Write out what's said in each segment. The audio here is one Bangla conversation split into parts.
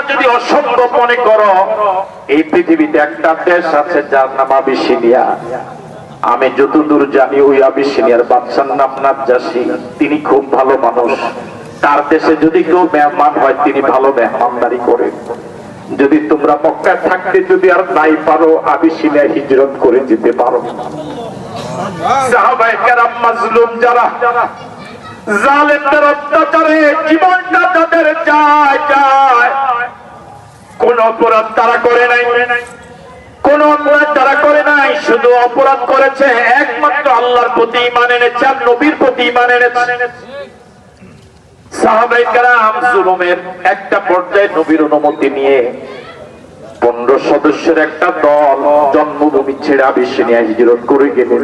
যদি অসম্ভব মনে করো, এই পৃথিবীতে একটা দেশ আছে যার নাম আবিসিনিয়া। আমি যতদূর জানি ওই আবিসিনিয়ার বাদশার নাম নাজ্জাশী। তিনি খুব ভালো মানুষ। তার দেশে যদি কেউ মেহমান হয়, তিনি ভালো মেহমানদারি করেন। যদি তোমরা মক্কায় থাকতে যদি আর নাই পারো, আবিসিনিয়া হিজরত করে যেতে পারো। সাহাবায়ে কেরাম মাজলুম যারা, জালেমদের অত্যাচারে জীবনটা তাদের যায়, কোন অপরাধ তারা করে নাই, কোন অপরাধ তারা করে নাই। শুধু অপরাধ করেছে একমাত্র আল্লাহর প্রতি ঈমান এনেছে, নবীর প্রতি ঈমান এনেছে। সাহাবায়ে কেরাম জুলুমের একটা পর্যায়ে নবীর অনুমতি নিয়ে 15 সদস্যের একটা দল জন্মভূমি ছেড়ে আবিসিনিয়া হিজরত করে গেলেন।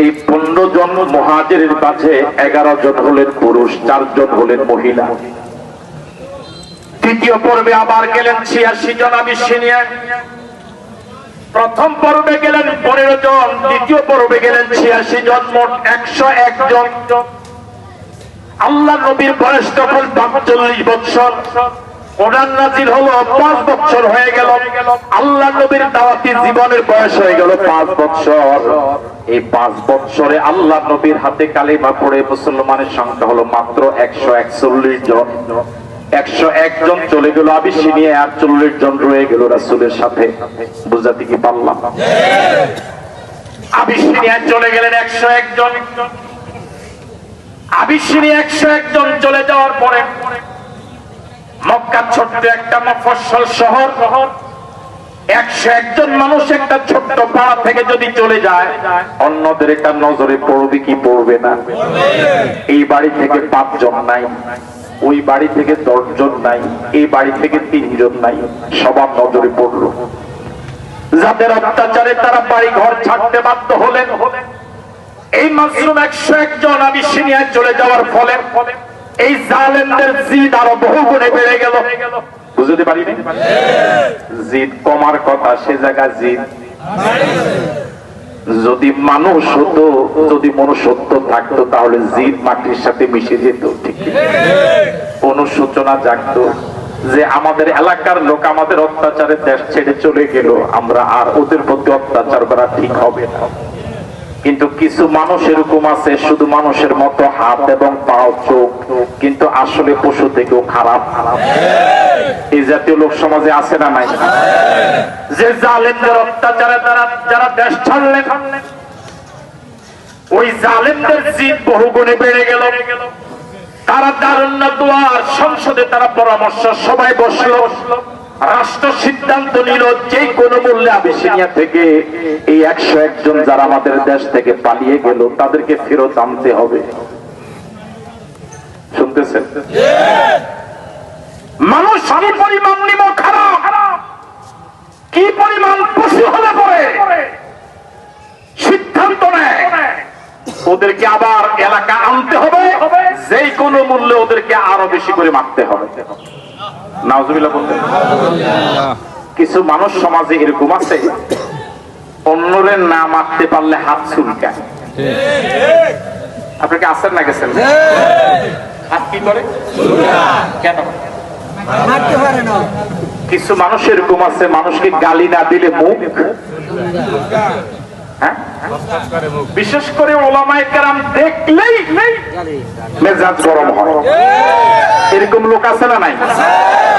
এই 15 জন মুহাজিরের মাঝে 11 জন হলেন পুরুষ, 4 জন হলেন মহিলা। দ্বিতীয় পর্বে আবার গেলেন 86 জন আবিসিনিয়া। প্রথম পর্বে গেলেন 15 জন, দ্বিতীয় পর্বে গেলেন 86 জন, মোট 101 জন। আল্লাহ নবীর বয়স তখন 45 বছর। কোরআন নাযিল হলো 5 বছর হয়ে গেল। আল্লাহ নবীর দাওয়াতি জীবনের বয়স হয়ে গেল 5 বছর। এই 5 বছরে আল্লাহ নবীর হাতে কালিমা পড়ে মুসলমানের সংখ্যা হলো মাত্র 141 জন। 101 জন চলে গেল আবিসিনিয়া, আর 40 জন রয়ে গেল রাসূলের সাথে। বুঝাতে কি পারলাম? আবিসিনিয়া চলে গেলেন 101 জন। আবিসিনিয়া 101 জন চলে যাওয়ার পরে মক্কা ছোট্ট একটা মফস্বল শহর, 101 জন মানুষ একটা ছোট্ট পাড়া থেকে যদি চলে যায়, অন্যদের একটা নজরে পড়বে কি পড়বে না? এই বাড়ি থেকে 5 জন নাই, ওই বাড়ি থেকে 10 জন নাই, এই বাড়ি থেকে 3 জন নাই, সবার নজরে পড়লো। যাদের অত্যাচারে তারা বাড়ি ঘর ছাড়তে বাধ্য হলেন, এই মাসলুম 101 জন আবিসিনিয়ায় চলে যাওয়ার ফলে এই জালেমদের জিদ আরো বহু গুণে বেড়ে গেল। বুঝতে পারিনি? জিদ কমার কথা, সে জায়গা জিদ। যদি মানুষ হতো, যদি মনুষ্যত্ব থাকতো, তাহলে জিদ মাটির সাথে মিশে যেত। ঠিক অনুশোচনা জাগতো যে আমাদের এলাকার লোক আমাদের অত্যাচারে দেশ ছেড়ে চলে গেল, আমরা আর ওদের প্রতি অত্যাচার করা ঠিক হবে না। কিন্তু কিছু মানুষ এরকম আছে, শুধু মানুষের মতো হাত এবং পাও, চোখ, কিন্তু আসলে পশু থেকেও খারাপ। এই জাতীয় লোক সমাজে আছে না নাই? যে জালেমদের অত্যাচারে যারা দেশ ছাড়লেন, ওই জালেমদের জিদ বহুগুণে বেড়ে গেল। তারা দারুণ দুয়ার সংসদে তারা পরামর্শ সবাই বসলো। রাষ্ট্র সিদ্ধান্ত নিল যে কোনো মূল্যে আবিসিনিয়া থেকে এই 101 জন যারা আমাদের দেশ থেকে পালিয়ে গেল, তাদেরকে ফেরত আনতে হবে। শুনতেছেন? মানুষ কি পরিমাণ নিম খারাপ, কি পরিমাণ পশু হলে পরে সিদ্ধান্ত নেয় ওদেরকে আবার এলাকা আনতে হবে, যে কোনো মূল্যে ওদেরকে আরো বেশি করে মারতে হবে। নাউজুবিল্লাহ বলতেন। কিছু মানুষ সমাজে এরকম আছে, অন্যের না মারতে পারলে হাত চুলকায়। আপনি কি আছেন না গেছেন? হাত কি করে? কেন? কিছু মানুষ এরকম আছে, মানুষকে গালি না দিলে মুখ, বিশেষ করে ওলামায়ে কেরাম দেখলেই মেজাজ গরম হয়। এরকম লোক আছে না নাই?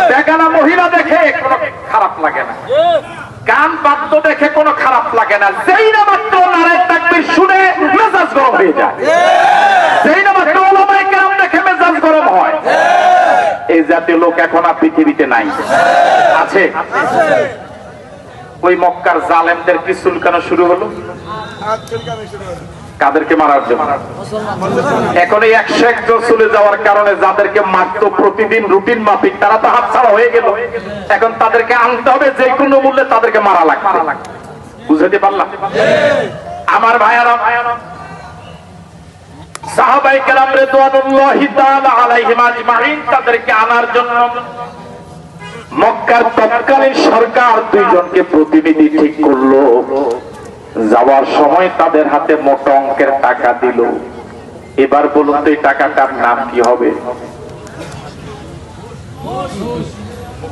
বেগানা মহিলা দেখে কোনো খারাপ লাগে না, গান বাদ্য দেখে কোনো খারাপ লাগে না, যেই না মাত্র নারায়ে তাকবীর শুনে মেজাজ গরম হয়ে যায়, যেই না মাত্র ওলামায়ে কেরাম দেখে মেজাজ গরম হয়। এই জাতীয় লোক এখন আর পৃথিবীতে নাই। আছে? ওই মক্কার জালেমদের কি চুলকানো শুরু হলো? কাদেরকে মারার জন্য? এখন এই 101 জন চলে যাওয়ার কারণে যাদেরকে মারতো প্রতিদিন রুটিন মাফিক, তারা তো হাতছাড়া হয়ে গেল। এখন তাদেরকে আনতে হবে, যে কোনো মূল্যে তাদেরকে মারা লাগবে। বুঝাতে পারলাম? আমার ভাইয়ারা, সাহাবায়ে কেরাম রিদওয়ানুল্লাহি তাআলা আলাইহিম আজমাইন, তাদেরকে আনার জন্য মক্কার তৎকালীন সরকার 2 জনকে প্রতিনিধি ঠিক করলো। যাওয়ার সময় তাদের হাতে মোটা অঙ্কের টাকা দিল। এবার বলুন তো এই টাকাটার নাম কি হবে? ঘুষ